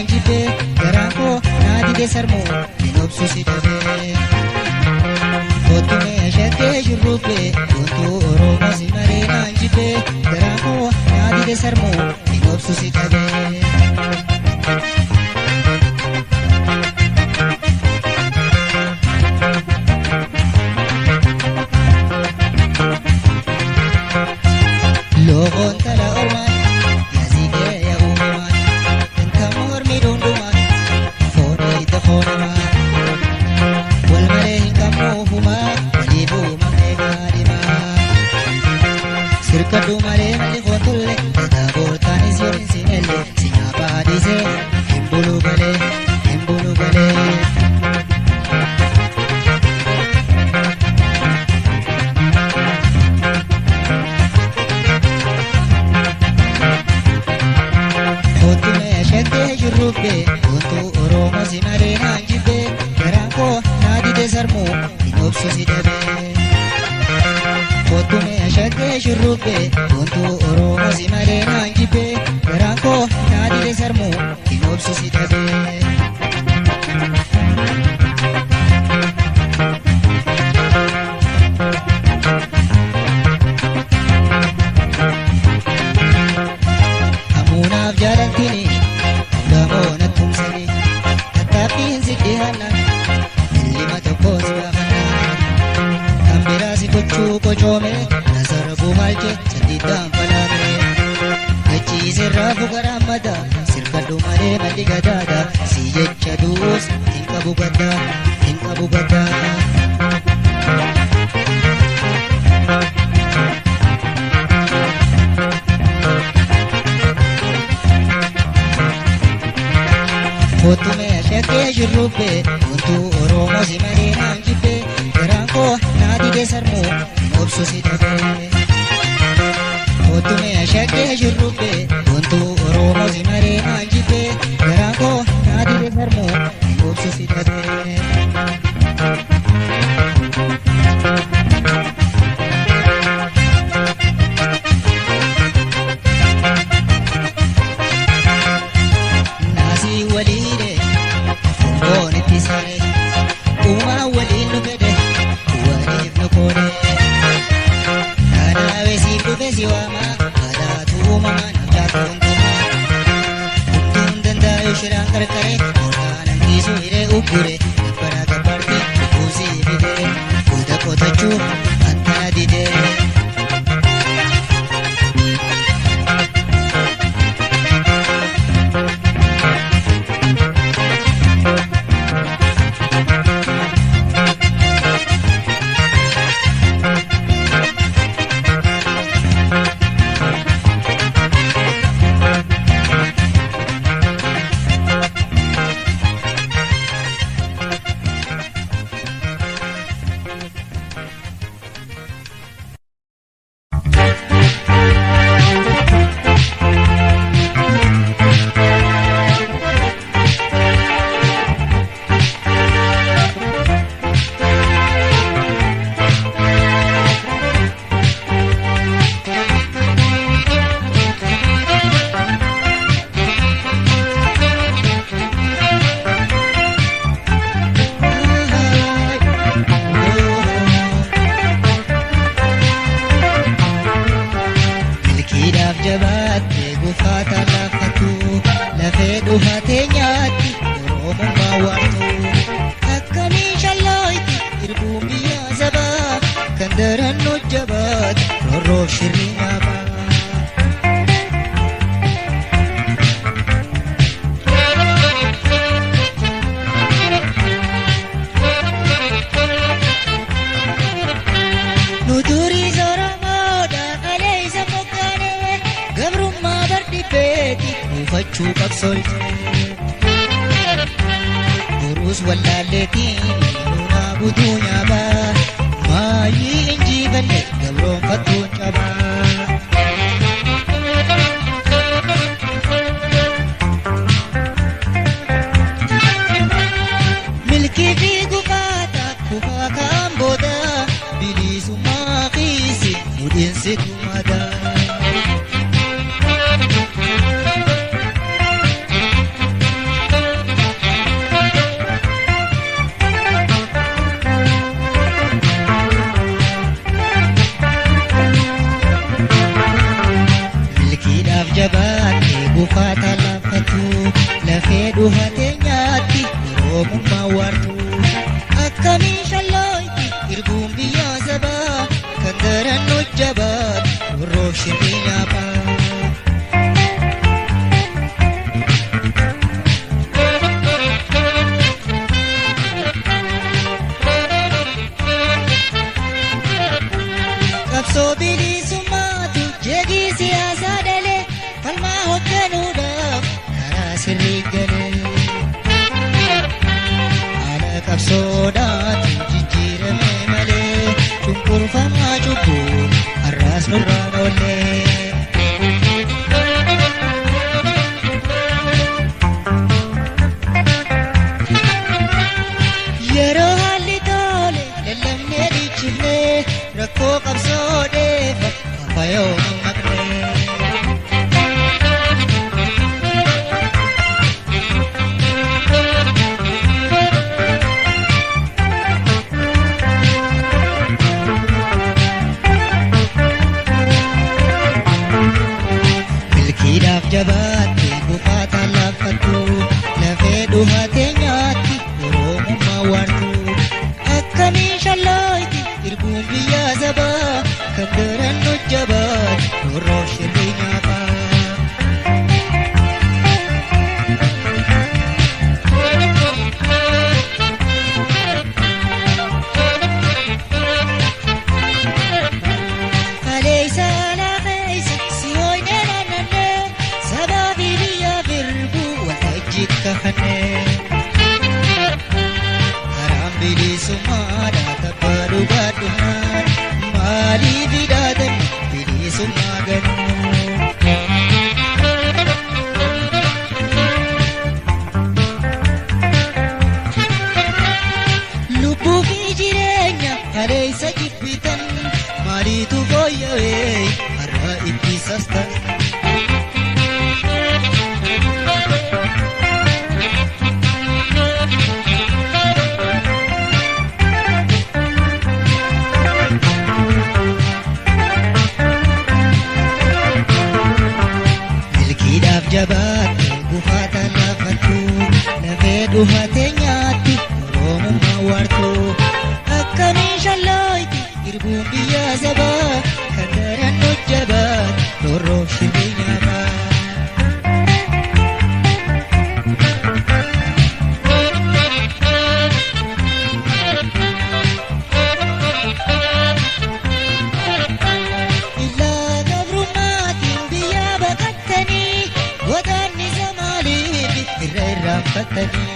jibe garako nadi de sarmo dinobsu sidabe Otume ashake shurube Untu oromo simare nanjibe garako nadi de sarmo dinobsu sidabe Logon tala orman yazige ya uman enkamor midunduman fone ita fonema wal mare hinkamu huma walibu manegarima sirkadu mare mali khotulle tadabor tanis yorin sinelle sinyaba dize himbulu gale Untu oromo simare nanjibe garako nadi de sarmo dinobsu sidabe Otume ashake shurube Untu oromo simare nanjibe garako nadi de sarmo dinobsu sidabe Amunaf jalantini Damona tumsani Tatapin sidihana Ilima tokos bakana Kambirasi kuchu kochome Nasarabu malche sadidam palame Kachi sirrafu garamada Sirkadu mare maligadada Siyecha dus Tinka bugada Otume ashake shurube Untu oromo simare nanjibe garako nadi de sarmo dinobsu sidabe Otume ashake shurube Untu oromo simare nanjibe garako nadi de sarmo dinobsu sidabe Ukure para kaparte uzi bide uda kotachu antana dide Urus wallaleti nuna budunya ba Mayi inji balle gabron fatun chaba Milki fi gufata kufa kamboda Bilisu maqisi mudin situmada duhateenyaatti Oromummaa waartu akkamiin shallooyti irbuun biyyaa sabaa kan daran hojjabaat warroof shirrii nyaaphaa. Qabsoo bilisummaatu jeegii siyaasaa dhalee falmaa hoogganuudhaaf karaa sirrii galee. Haala qabsoodhaatu jijjiirame malee cunqurfamaa cubbuun har'aas nurraan oollee. Yeroo haalli tole lallabnee dhiichifnee rakkoo qabsoodheef kaffayoo mammaqnee. Milkiidhaaf jabaatte gufaataan laaffattu lafee duhateenyaatti Oromummaa waartu akkamiin shallooyti irbuun biyyaa sabaa kan daran hojjabaat warroof shirrii nyaaphaa. Kalee isaanaa keessa si hooynee naannannee sabaa fi biyyaaf irbuu waltajjiitti kakannee. Karaan bilisummaadhaa tabbaa dhugaa dhumaan maaliif hidhaatan bilisummaa ganuu. Lubbuu fi jireenya kaleessa jibbitan maaliitu fooyya'ee har'a itti sastan. Milkiidhaaf jabaatte gufaataan laaffattu lafee duhateenyaatti Oromummaa waartu akkamiin shallooyti irbuun biyyaa sabaa kan daran hojjabaat warroof shirrii nyaaphaa. Illaa gabrummaatiin biyyaa baqattanii godaannisa maaliif irra irraanfattanii.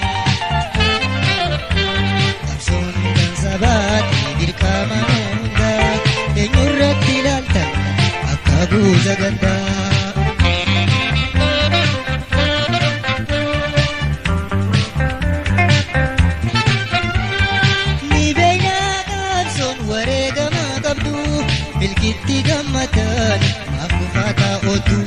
Qabsoon kan sabaati dirqama hundaa eenyurratti ilaaltan akka guuza gandaa. Ni beeynaa qabsoon wareegama qabdu milkiitti gammatan maaf gufaataa ooltu.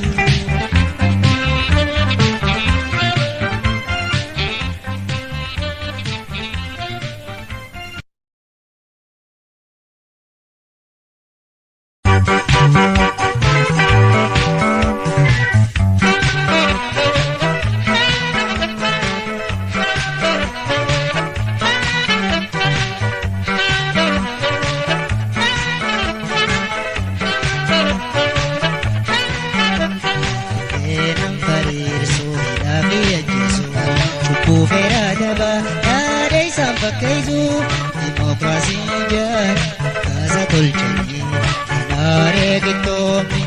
Seenaan fariirsuu hidhaafii ajjeesuu cubbuu feeraa dabaa yaada isaan fakkeessuu dimookiraasiin jaan kaasa tolchanii kanaaree qixxoomni.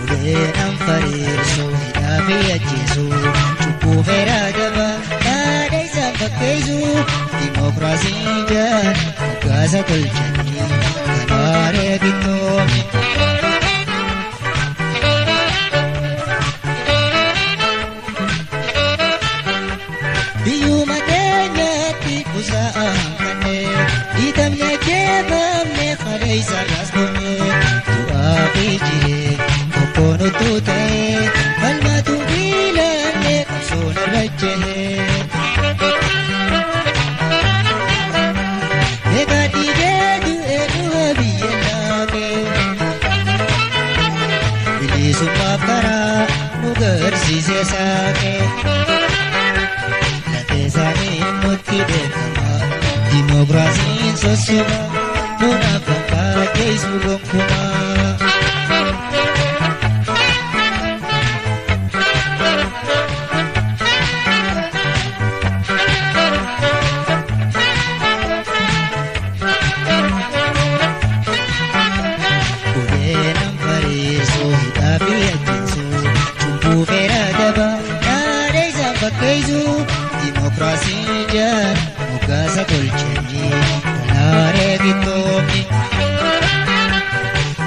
Seenaan fariirsuu hidhaafii ajjeesuu cubbuu feeraa dabaa yaada isaan fakkeessuu dimookiraasiin jaan kaasa tolchanii kanaaree qixxoomni. Biyyuma keenyatti busaa'aan kanneen dhiitamne jeefamne kaleessa raasfamne du'aa fi jiree tokkoon utuu ta'ee falmatu biilanne qabsoon irra jehee. Egaa dhiigee du'ee du'a biyya laafee bilisummaaf karaa nu garsiisee saa. waaqee lafee isaanii nutti beekama dimokiraasiin sossoba nunaaf fakkaatteessu gonkumaa. Demokrasi jan mugasa tolchanii talaaree bittoomni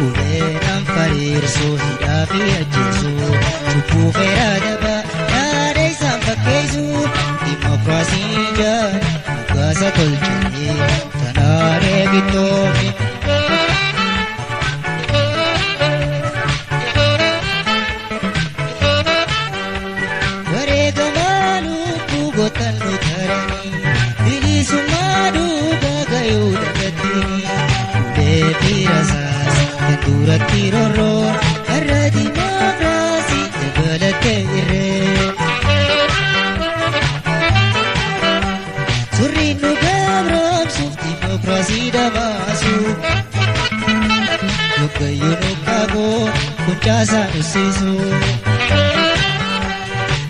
uleedhaan fariirsuu hidhaa fi ajjeesuu cubbuu feeraa daba yaada isaan fakkeessuu. Demokrasi jan mugasa tolchanii talaaree bittoomni. Duratti rorroo har'a dimokiraasii dabalatee irree surri nu gabroomsuuf dimokiraasii dabaasu yoggayyuu nu qaaboo kuncaasaa dhufsiisu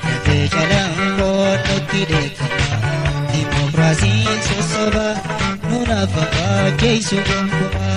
lafee calanqoon nutti deekama dimokiraasiin sossoba nunaaf fakkaatteessu gonkumaa.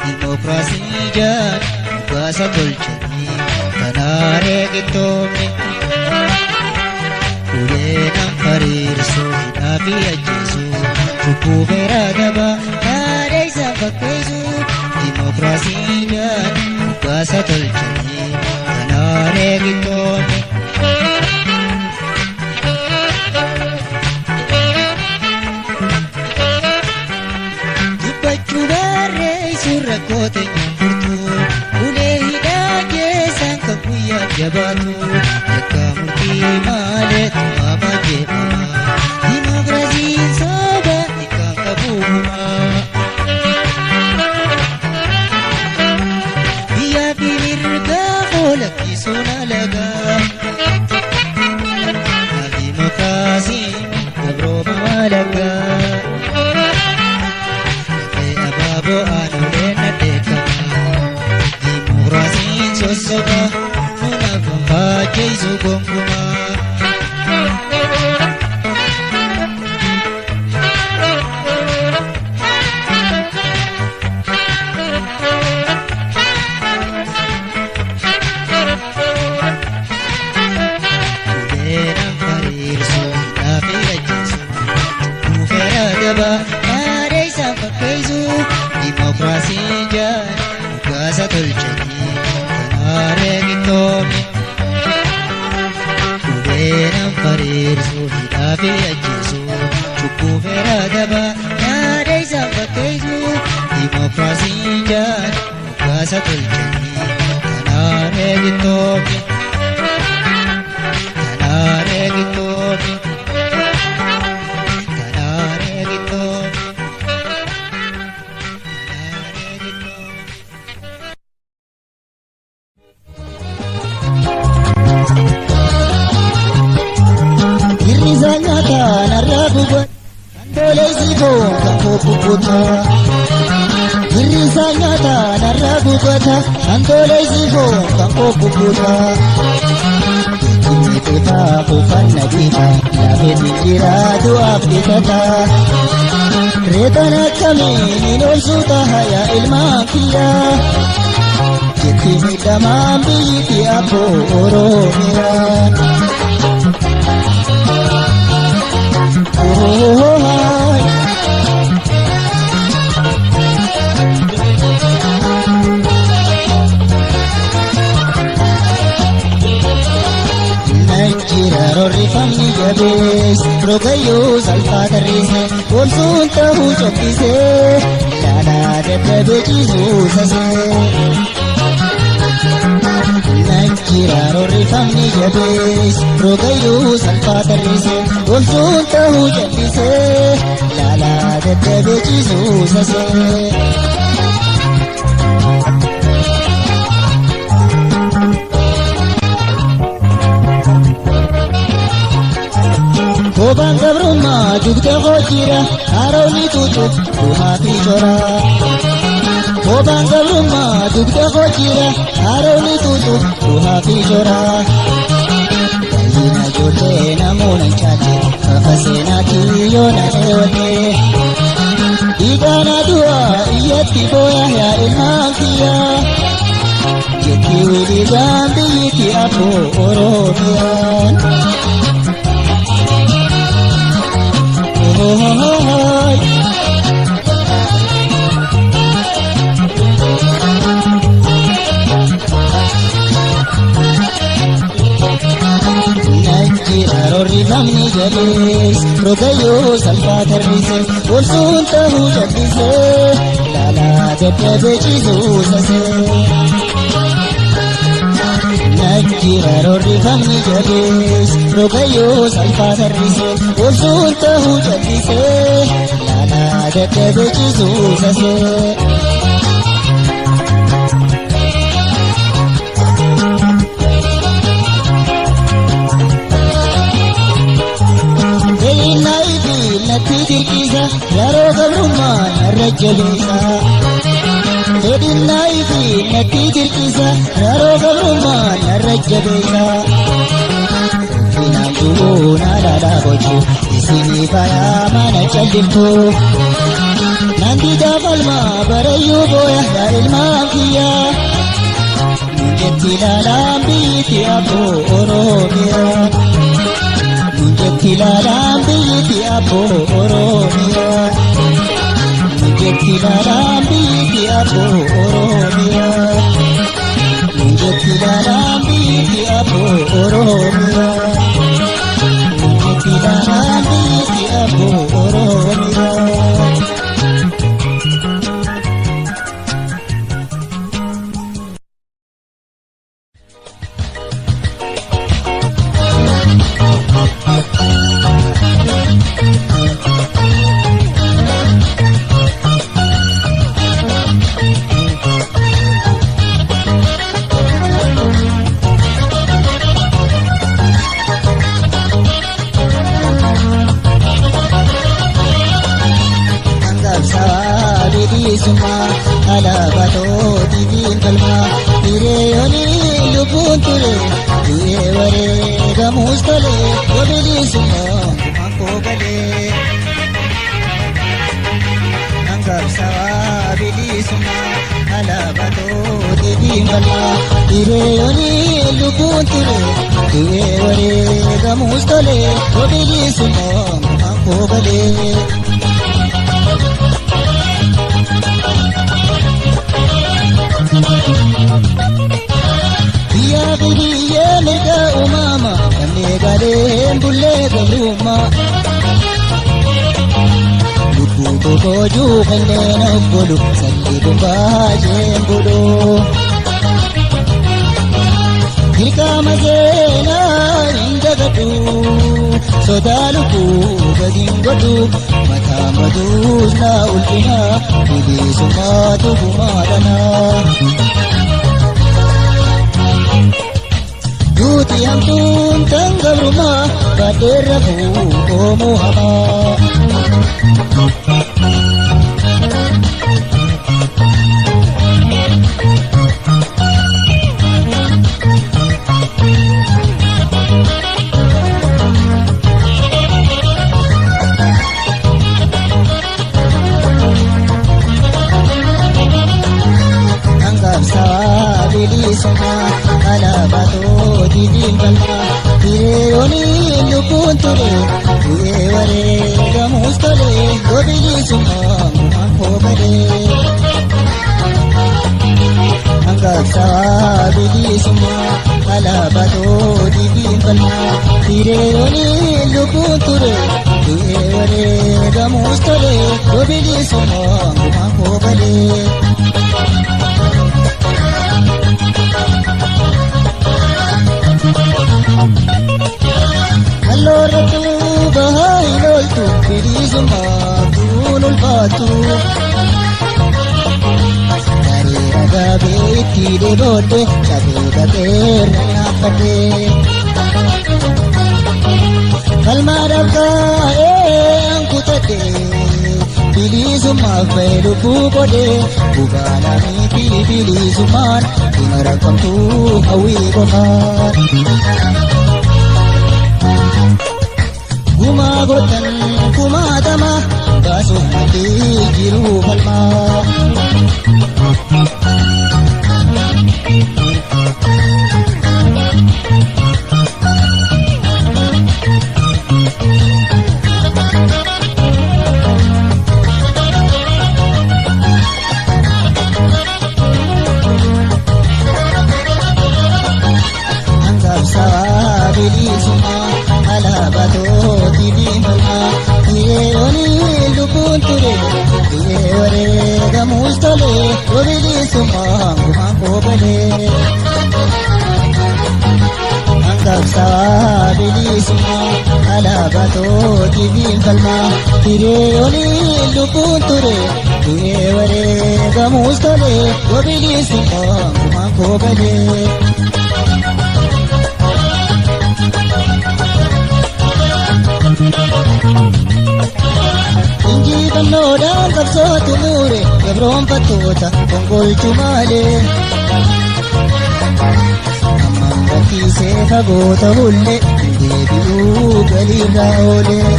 Demokrasi jan mugasa tolchanii talaaree bittoomni uleedhaan fariirsuu hidhaa fi ajjeesuu cubbuu feeraa daba yaada isaan fakkeessuu. Demokrasi jan mugasa tolchanii talaaree bittoomni. Rakkoote nyaaturtuu ulee hidhaa keessaan kan guyyaa jabaatu yakka murtii malee tumaama jedhama dimokiraasiin soba hiikaan qabuuma. Biyyaa fi mirgaa olakkisuun alagaa dimokiraasiin gabrooma alagaa lafee abaaboo aanulee. Demokrasiin sossoba nunaaf fakkaatteessu gonkumaa. Uleedhaan fariirsuu hidhaa fi ajjeesuu cubbuu feeraa daba yaada isaan fakkeessu. Demokrasi jan mugasa tolchanii talaaree bittoomni uleedhaan fariirsuu hidhaa fi ajjeesuu cubbuu feeraa daba yaada isaan fakkeessuu. Demokrasi jan mugasa tolchanii talaaree bittoomni talaaree bittoomni. Hirrisa nyaata narra gubata antooleessi foon kan kokkukuta. Meeqeefaa kufanna dhiiba lafeetti jira du'aaf bitata. Reetan akkamiin hin oolchuu ta'a yaa ilmaan kiyyaa. Jetti miidhamaan biyyittii abboo Oromiyaa. Rifamni jabees rogayyoo salphaa tarreesse boonsuun ta'uu cobbisee laalaa dadhabee ciisuu sasee. Najjiraaroo rifamni jabees rogayyuu salphaa tarreessee golsuun ta'uu jallisee laalaa dadhabee ciisuu sasee. Koobaan gabrummaa dugda hojiira haroonni tuutuuf duhaa fi shoraa. Koobaan gabrummaa dugda hojiira haroonni tuutuuf duhaa fi shoraa. Baay'ina ijoollee namoota hin caalle fafa seenaatii yoo na dheewwatte. Dhiigaan adu'aa iyyatti booya yaa ilmaan kiyyaa. Jetti wiliigaan biyyatti afoo Oromiyaan. Najjiraaroo rifamni jabees rogayyuu salphaa tarreessee golsuun ta'uu jallisee laalaa dadhabee ciisuu sasee. Najjiraaroo rifamni jabees rogayyuu salphaa tarreessee golsuun ta'uu jallisee laalaa dadhabee ciisuu sasee. Natti dirqisa yeroo gabrummaa narra jabeessa. Fedhinnaa fi natti dirqisa yeroo gabrummaa narra jabeessa. Finaan du'uu naadhaadhaa gochuu isinii faayaa mana calliftu. Nandi daafalmaa barayyuu booya yaa ilmaan kiyyaa. Jetti laalaan biyyatti afoo Oromiyaa. Jetti laalaan biyyatti afoo Oromiyaa. Jetti laalaan biyyatti afoo Oromiyaa. Jetti laalaan biyyatti afoo Oromiyaa. Jetti laalaan biyyatti afoo Oromiyaa. Alaabatoo dibiin falmaa hiriyoonni lubbuun ture du'ee wareegamuus tole wabilisummaa akkoo galee. Angabsaa bilisummaa alaabatoo dibiin falmaa hiriyoonni lubbuun ture du'ee wareegamuus tole wabilisummaa akkoo galee. Biyyaa fi biyyee mirga uumama namni gadeen bullee gabrummaa. Lubbuu kokoojuu kanneen obbolu salli gubbaa jeen buluu. Dirqama seenaa hin dagadhu sodaa lubbuu gadiin godhu mataa maduus na ulfina bilisummaatu gumaadhanaa. Duuti hamtuun tan gabrumaa baadheerra bu'oomuu hamaa. Angabsaa bilisummaa alaabatoo dibiin falmaa hiriyoonni lubbuun ture du'ee wareegamuus tole wabilisummaa akkoo galee. Angabsaa bilisummaa alaabatoo dibiin falmaa hiriyoonni lubbuun ture du'ee wareegamuus tole wabilisummaa akkoo galee. fiidee booddee cabee bakeerra naaffadhee. Falmaadhaaf kaa'ee ankutadhee bilisummaaf ba'e lubbuu godhee bubaalaanii fi bilisummaan dhuma rakkamtuu hawwii qofaan. Gumaa gootan kumaatama baasuuf maddii jiruu falmaa. Angabsaa bilisummaa alaabatoo diimaa yeroonii lubbuun ture wareegamuus tole bilisummaa gumaan koobalee. Angabsaa bilisummaa alaabatoo diimaa yeroonii lubbuun ture wareegamuus tole bilisummaa gumaan koobalee. Injifannoodhaan qabsootu muure gabroonfattoota gonkolchu malee. Ammaan rakkiisee fagoota bulle deebi'uu galiirraa oolee.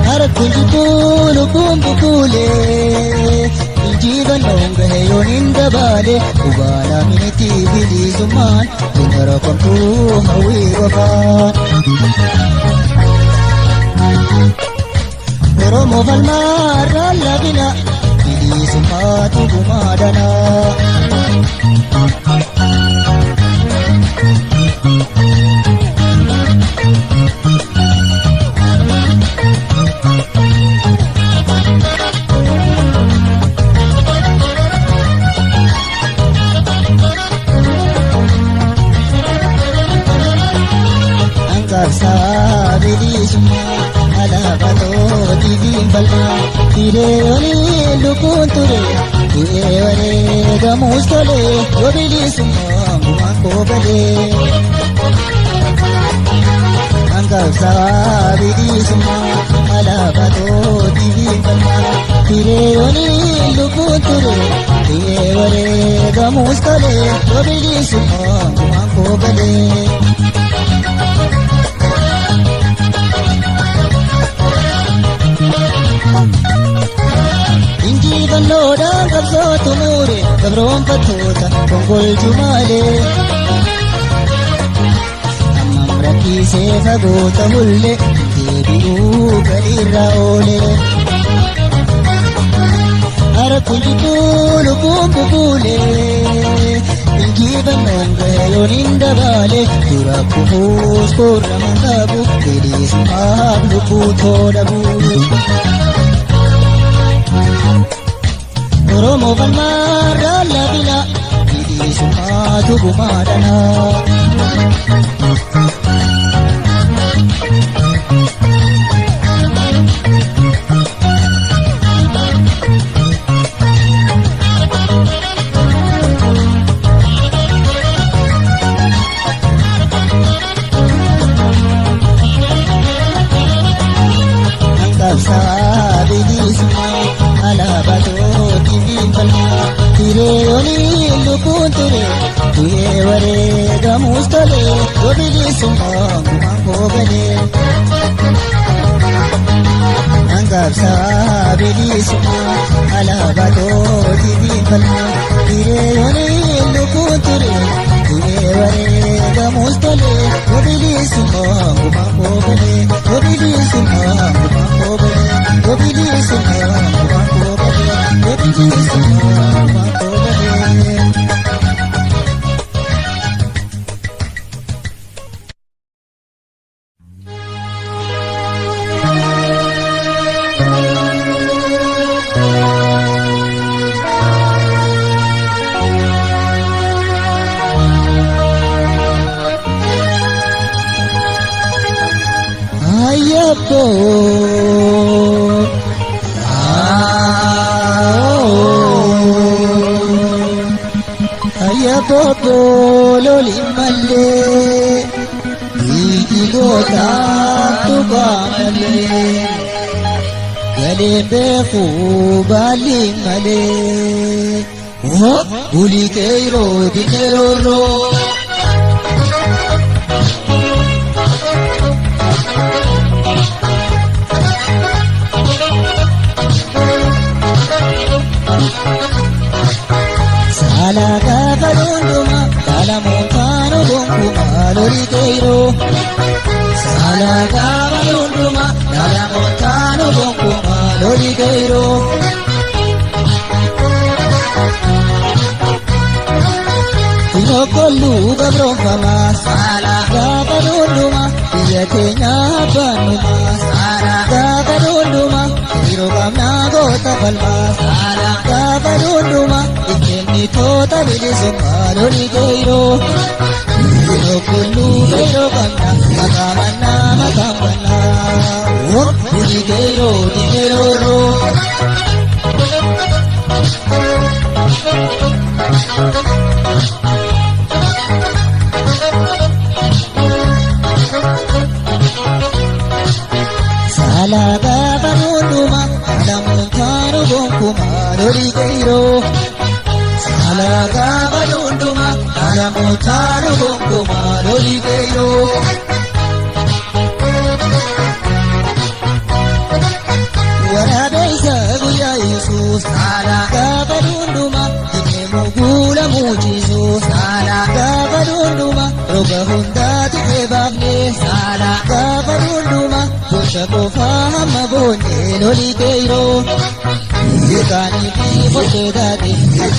Harkuun jibbuu lubbuun bubuulee. Injifannoon gahe yoon hin dabaale ubaalaa miti bilisummaan dhuma rakkamtuu hawwii qofaan. Oromoo falmaarraan labina bilisummaatu gumaadhana. Angabsaa bilisummaa alaabatoo diimaa yeroonii lubbuun ture wareegamuus tole bilisummaa gumaan koobalee. Angabsaa bilisummaa alaabatoo diimaa yeroonii lubbuun ture wareegamuus tole bilisummaa gumaan koobalee. Injifannoodhaan qabsootu muure gabroonfattoota gonkolchu malee. Ammaan rakkiisee fagoota bulle deebi'uu galiirraa oolee. Harkuun jibbuu lubbuun bubuulee. Injifannoon gahe yoon hin dabaale dura kufuus korra manqabu bilisummaaf lubbuu toodhabu. Oromoo falmaarraan labina bilisummaatu gumaadhana. Angabsaa bilisummaa alaabatoo diimaa yeroonii lubbuun ture wareegamuus tole bilisummaa gumaan koobalee. Angabsaa bilisummaa alaabatoo diimaa yeroonii lubbuun ture wareegamuus tole bilisummaa gumaan koobalee. Bilisummaa gumaan koobalee. Bilisummaa gumaan koobalee. Bilisummaa gumaan koobalee. Ayappo Sabobo loli malee Igoota tuqaa malee Galeen beeku baali malee Bulii keeyroo dikeerooroo Alaga balunduma dalamuntano gonkuma lori keiro Alaga balunduma dalamuntano gonkuma lori keiro Tinokolu gabrofama Alaga balunduma iyatenya banuma Alaga balunduma keiro kamna gota palma Alaga balunduma Tota bilisumma loli keiro Tinokolu keiro kamna makamanna makamanna Loli keiro dikeiroro Salaga balunduma dalamuntano gonkuma loli keiro Alaga balunduma dalamuntano gonkuma loli keiro Waraabeysa guyyaa Yesuus Alaga balunduma dinneemu guula muujisus Alaga balunduma roga hundaati eebaafne Alaga balunduma gocha qofaa hamma boonye loli keiro Yekani fi foteedhaate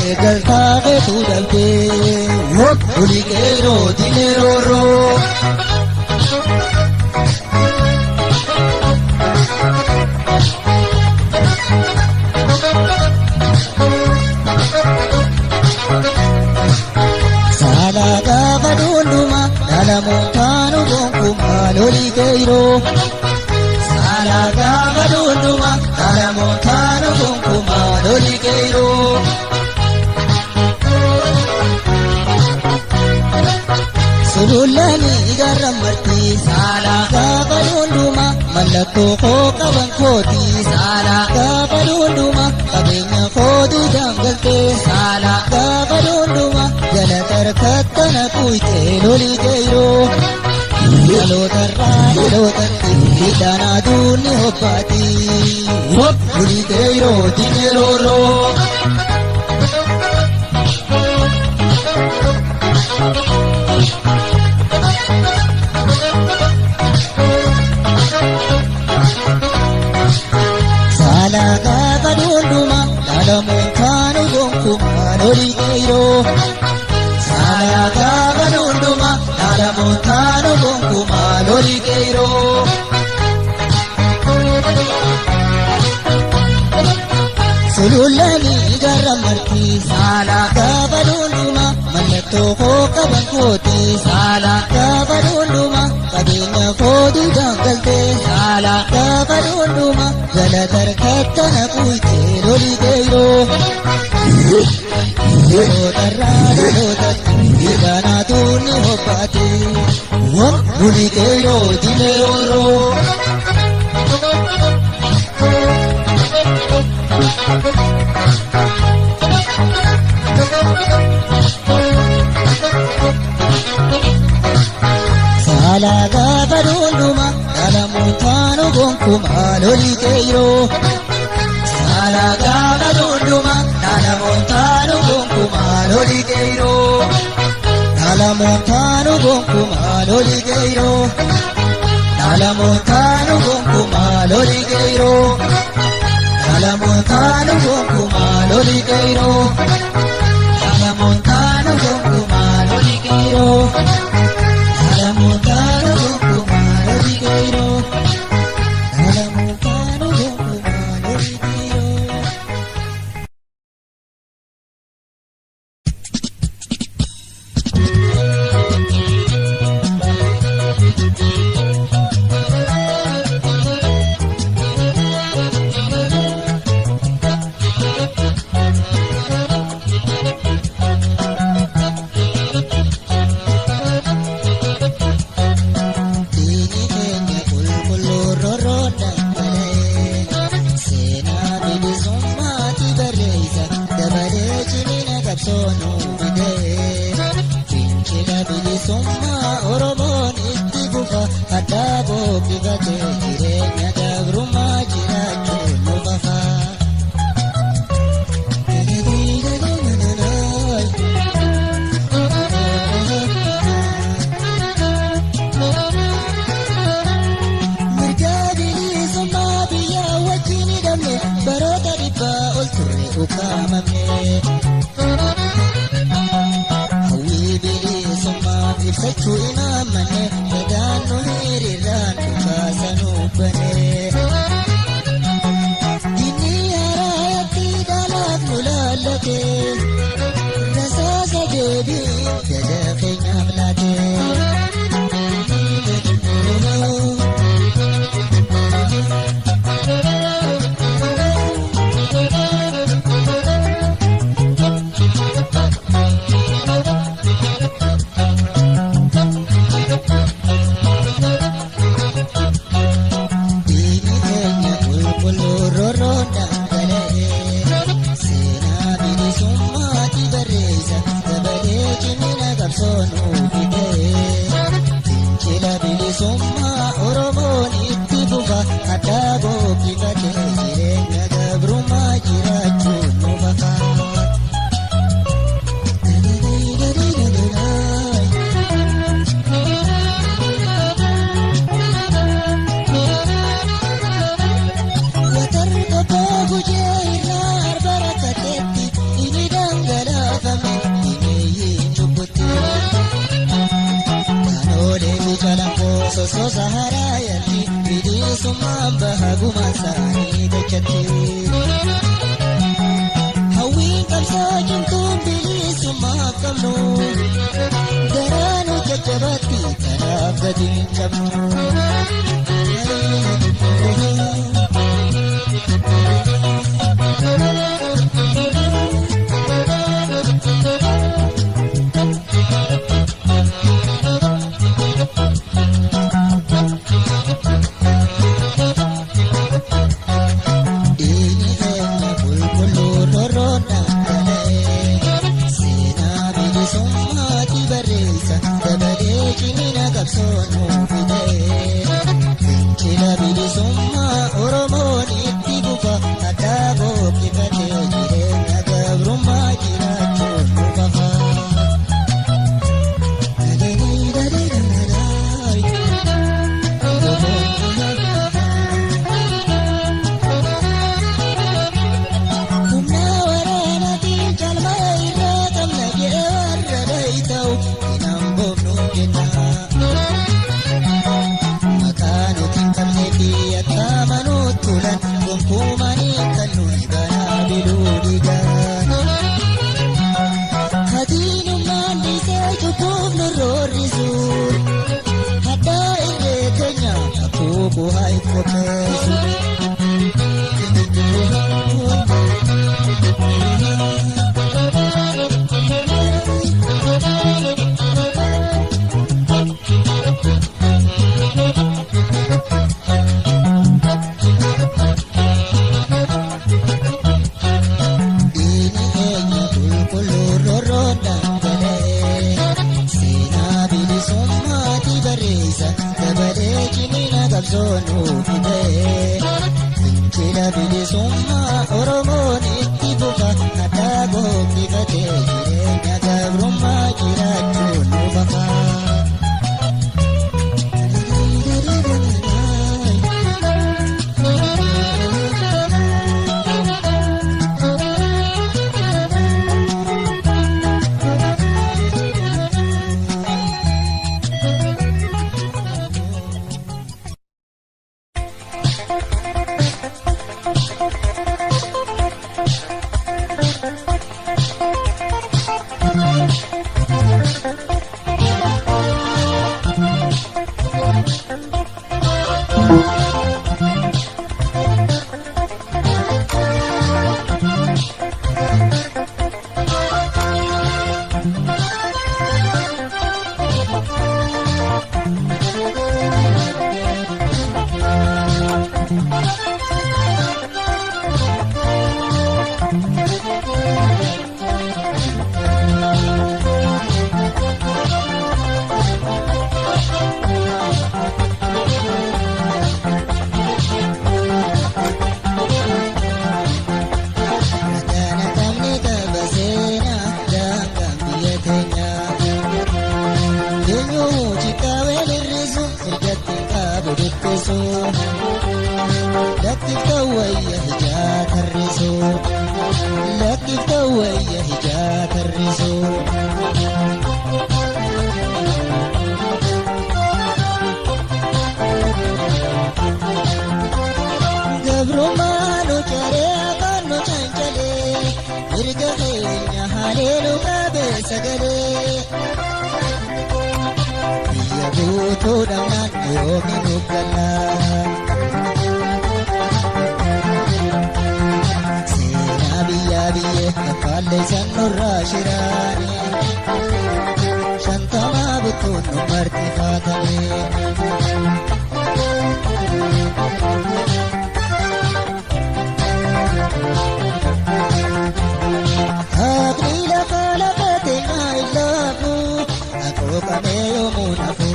eegaltaa feetuu dhabdee loli keiro dinerooroo Alaga balunduma dalamuntano gonkuma loli keiro Alaga balunduma dalamuntano gonkuma loli keiro Sululani garramarti Alaga balunduma mallattoo koo qaban kooti Alaga balunduma qabeenya kootu dangalte Alaga balunduma jala tarkattana kuyte loli keiro Yalootarraa yalootatti hidhaan aduunni hobbaati loli keiro dinerooroo Alaga balunduma dalamuntano gonkuma loli keiro Alaga balunduma dalamuntano gonkuma loli keiro Sululani garramarti Alaga balunduma mallattoo koo qaban kooti Alaga balunduma qabeenya kootu dangalte Alaga balunduma jala tarkattana kuyte loli keiro Yalootarraa yalootatti hidhaan aduunni hobbaate loli keiro dinerooroo Alaga balunduma dalamuntano gonkuma loli keiro Alaga balunduma dalamuntano gonkuma loli keiro Dalamuntano gonkuma loli keiro Dalamuntano gonkuma loli keiro Dalamuntano gonkuma loli keiro Dalamuntano gonkuma loli keiro Dalamuntano gonkuma loli keiro Dalamuntano gonkuma loli keiro qabsoonu fidee fincila bilisummaa Oromoon itti fufa addaa boqqifatee jireenya gabrummaa jiraachuun nu bafa. Hawwii bilisummaa ibsachuu inaamane gadaan nu hiriiraan dhukaasa nu bane. Diinni haraatti dhaalaaf nu laallate rasaasa deebii jala keenyaaf laate. Hawwiin qabsoo cimtuun bilisummaa qabnu garaanu jajjabaatti kanaaf gadi hin qabnu. keenya haleeluu qabe sagalee biyya guutuu dhabnaan yookiin uggannaa seenaa biyyaa biyyee kaffaallee san nurraa shiraane shantamaa buttuun nu martifatame. Akila kala katena ilafu, aku kameo munafu.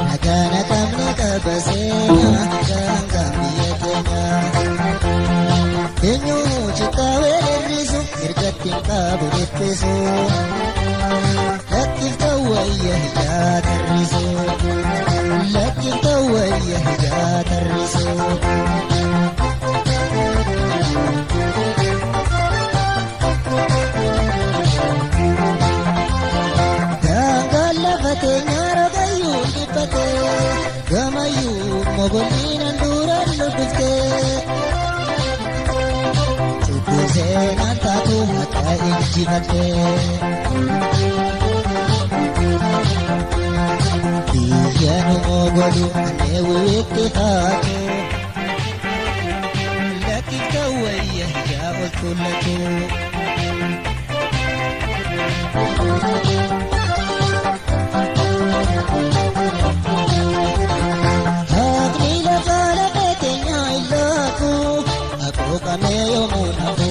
Nagana kamne kabasena, gangam biyetena. Enyu chikawe risu, irgatin kabudittesu. لكن تويه جات الرسول لكن تويه جات الرسول قال لفتين يا ربيو لفتي كما يوم مبنين ندورا لفتي شكو سينا تاتو حتى إجفتي Biyanu mogolu ane witti haatu Laki kawayya ya oltullatu Haqni lafa laqeetenya illaaku Akoo qameeyo munafu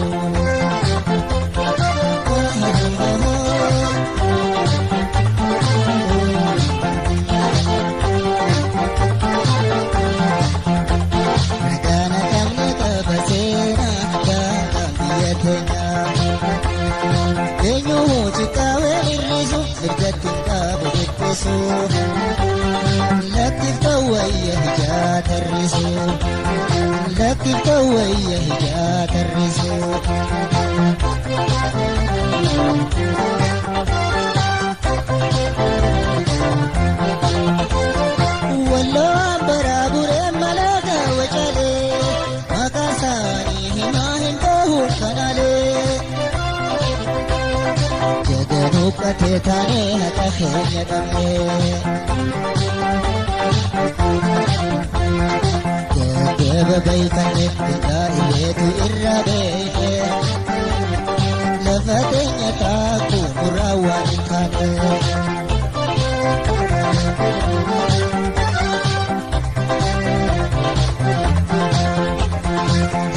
لكن تويه جات الرسول لكن تويه جات الرسول والله برابر ملاك وجلي مكاساني ما هندوه كنالي جدنو كتتاني هتخين يدمي جدب بيكني بدائلتو إرابيكي لفتين يتاكو مراوان كاني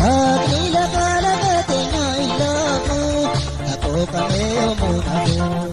هاكي لقال باتين إلاكو أكو كميو منافو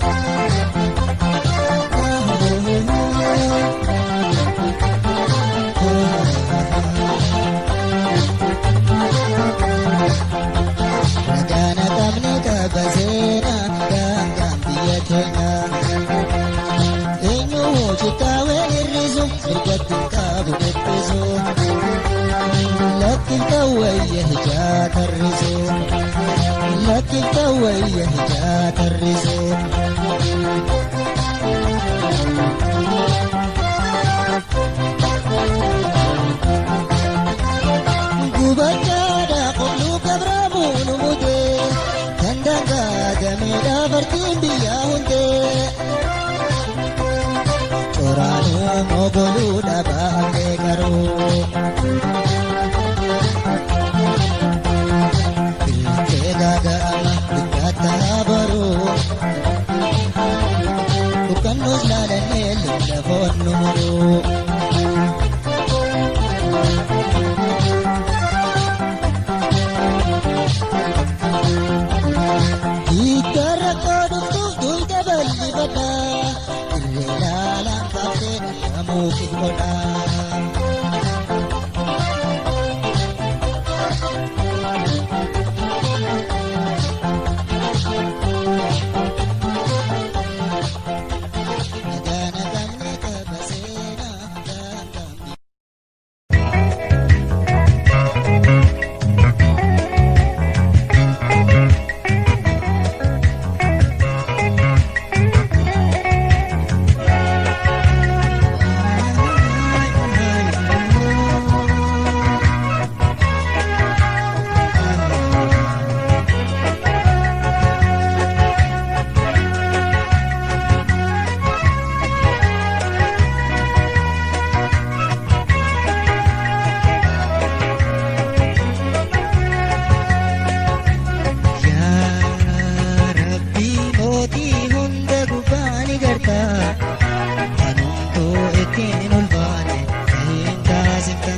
لكن تويه جات الرسول لكن تويه جات الرسول قبجادا قبلو كبرامو نمودي كندقا جميلا فرتين بياهندي قرانو مغلو دبا أمي bukan nuzlalan elin lafon numero Ikara koduk tuh tabali bata Ilalang kafe kamu kikoda gartaa kanumtuu ittiin ulfaane kahin taasifta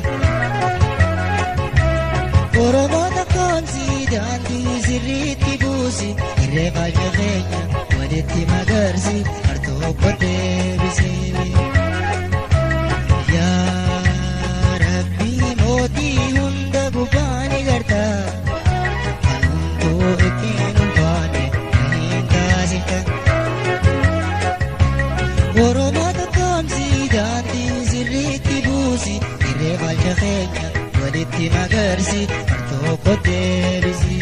Oromoo tokkoomsi daandii sirriitti buusi irreefa jabeenya walitti magarsi hartokko deebisi yaa Rabbii mootii hunda gubbaani gartaa kanumtuu ittiin ulfaane kahin taasifta Oromoo tokkoomsi daandii sirriitti buusi irreefa jabeenya walitti magarsi hartokko deebisi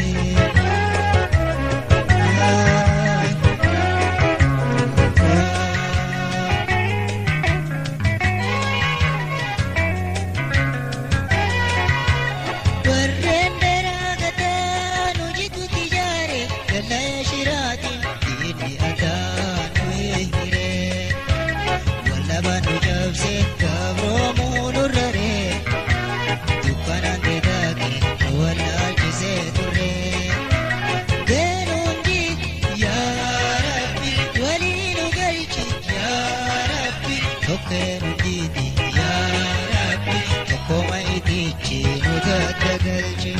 warreen beraa gataa nu jitutti jaare galla shiraatiin diinni adaa nu hire wallaba nu cabse gabroomuu nurraree dukkanaan deedaage wallaalchisee turre geenuunji yaa Rabbi walii nu galchi yaa Rabbi tokkee nu diidi yaa Rabbi tokkoma itichi nu gaddagalchi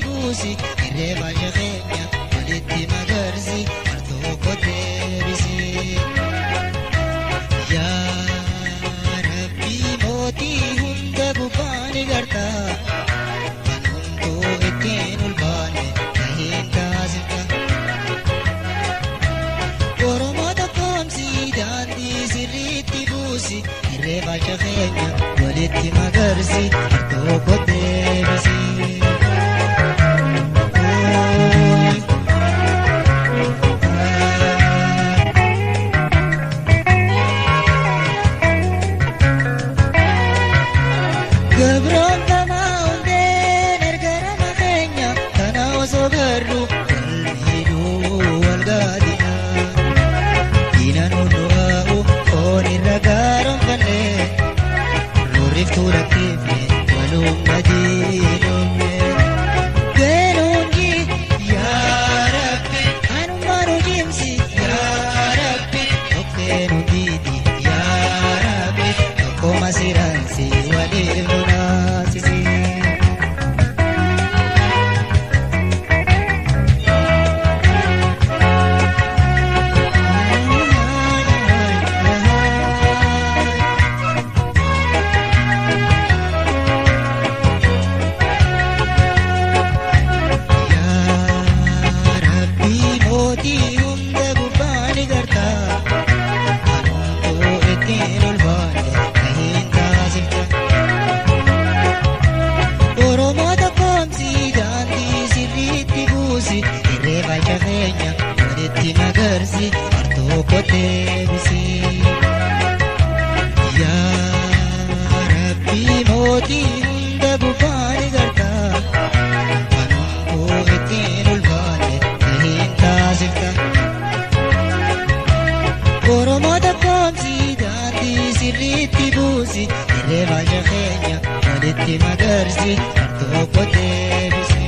irreefa jabeenya walitti magarsi hartokko deebisi yaa Rabbii mootii hunda gubbaani gartaa kanumtuu ittiin ulfaane kahin taasifta Oromoo tokkoomsi daandii sirriitti buusi irreefa jabeenya walitti magarsi hartokko deebisi Gabroon tamaa hundeen ergara keenya kana osoo garru wal miidhuu wal gaadina diina nu du'aa'u foon irra gaaroonfanne rurriftuu lakkiifne walumma diinumne geenuunji yaa Rabbi anummaa nu jimsi yaa Rabbi tokkee nu diidi yaa Rabbi tokkoma siransi waliif nu naasisi yaa Rabbii mootii hunda gubbaani gartaa kanumtuu ittiin ulfaane kahin taasifta Oromoo tokkoomsi daandii sirriitti buusi irreefa jabeenya walitti magarsi hartokko deebisi yaa Rabbii mootii hunda gubbaani gartaa kanumtuu ittiin ulfaane kahin taasifta Oromoo tokkoomsi daandii sirriitti buusi irreefa jabeenya walitti magarsi hartokko deebisi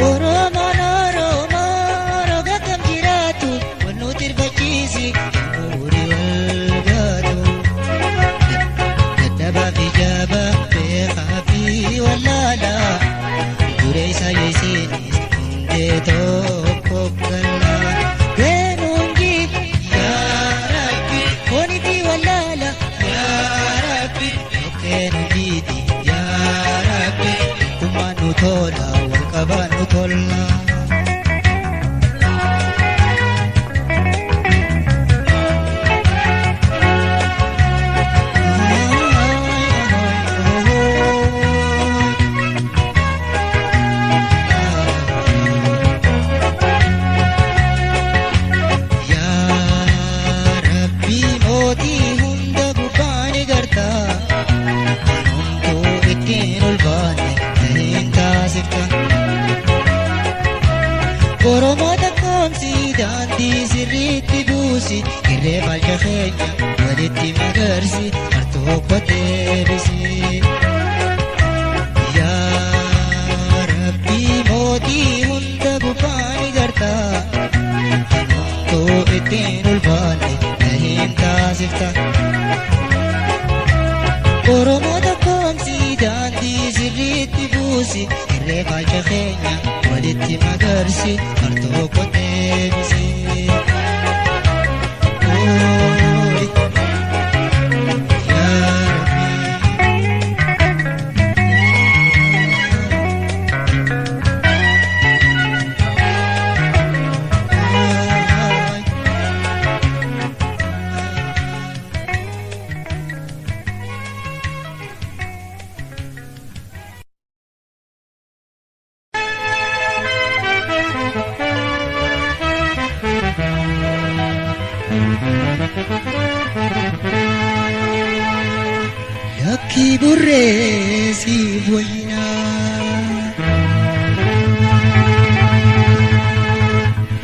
Oromoon Oromoo roga kam jiraatu wal nu tirfachiisi umurii wal gaatu dadhabaa fi jabaa beekaa fi wallaalaa duree isaa yeesiinis hundee tokko gallaa geenuunji yaa Rabbi foonii fi wallaala yaa Rabbi tokkee nu diidi yaa Rabbi tokkummaan nu tola wal qabaan nu tola irreeffalcha keenya walitti magarsi hartokko deebisi. Yaa Rabbii mootii hunda gubbaani gartaa himamtoo ittiin ulfaanne na hin taasifta. Oromoo tokkoomsi daandii sirriitti buusi irreeffalcha keenya walitti magarsi hartokko deebisi. Lakki burree siif wayyinaa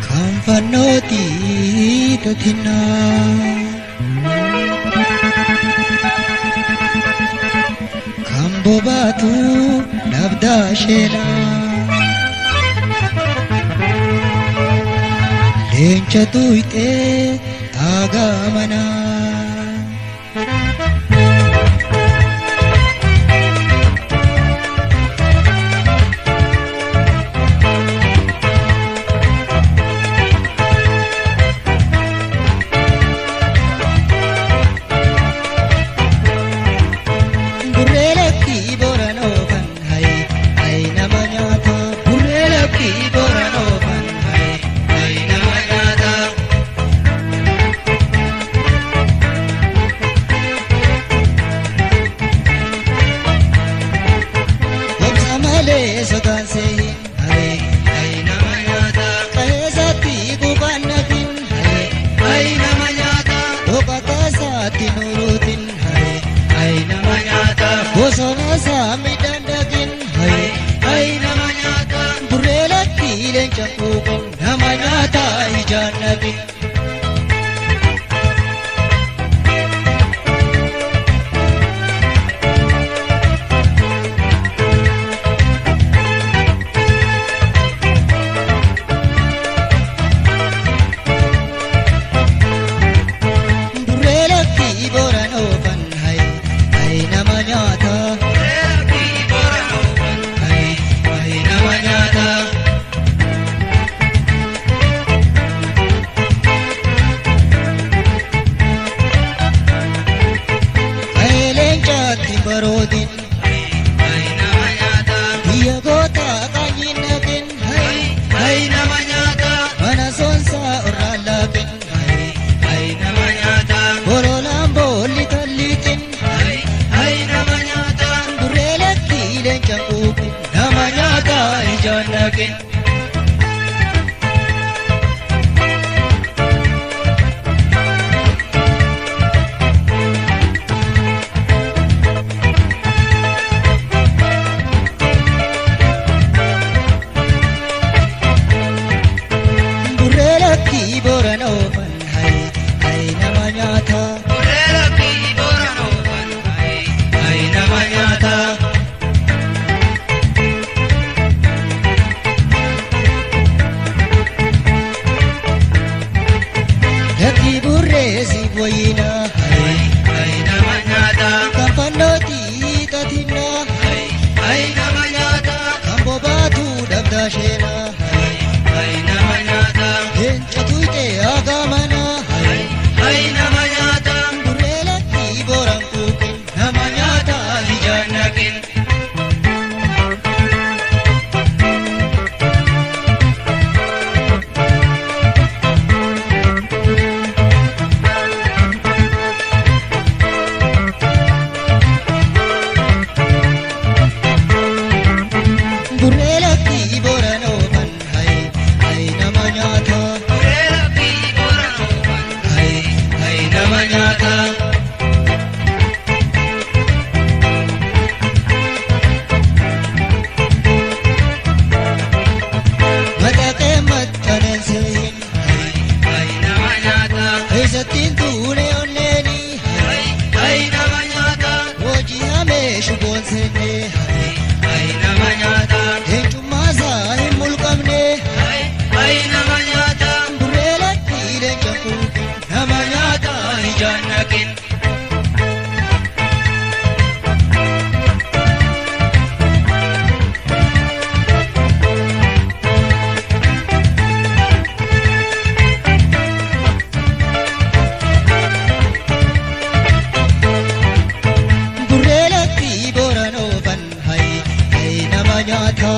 kan fannootii totinnaa kan bobaatu dhabdaa sheenaa leenca tuyxee aagaa manaa. Tin tu argin. Gurreelatti boranoo ban hay nama nyaata.